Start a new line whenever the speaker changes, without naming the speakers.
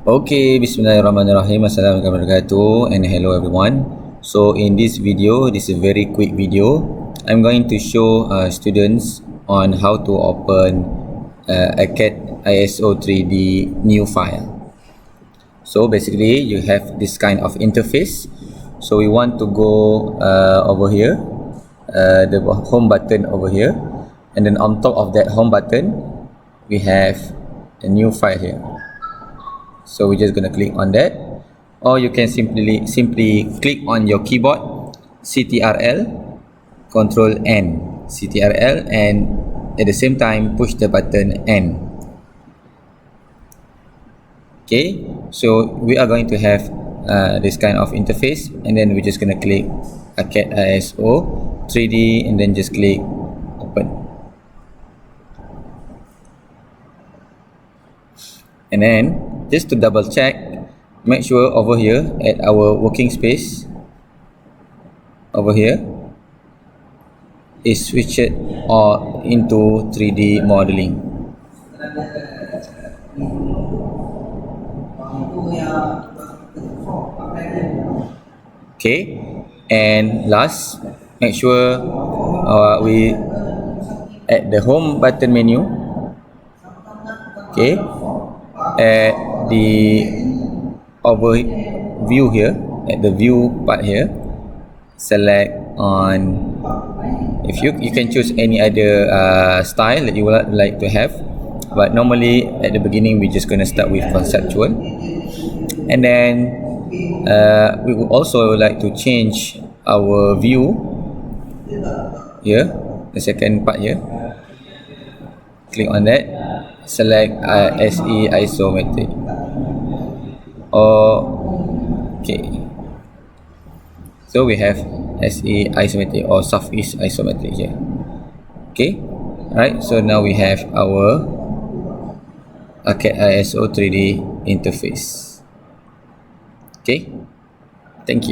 Okay, Bismillahirrahmanirrahim. Assalamualaikum warahmatullahi wabarakatuh, and hello everyone. So in this video, this is a very quick video. I'm going to show students on how to open ACAD ISO 3D new file. So basically, you have this kind of interface. So we want to go over here, the home button over here, and then on top of that home button, we have a new file here. So we're just gonna click on that, or you can simply click on your keyboard, CTRL, Control N, CTRL, and at the same time push the button N. Okay, so we are going to have this kind of interface, and then we're just gonna click ACAD ISO 3D, and then just click open. And then just to double check, make sure over here at our working space over here is switched or into 3D modeling. Okay, and last, make sure we at the home button menu. Okay, at the overview here, at the view part here, select on, if you can choose any other style that you would like to have, but normally at the beginning we're just going to start with conceptual. And then we would also like to change our view here, the second part here. Click on that, select SE isometric. Okay, so we have SE isometric or Southeast isometric here. Okay, alright, so now we have our ACAD ISO 3D interface. Okay, thank you.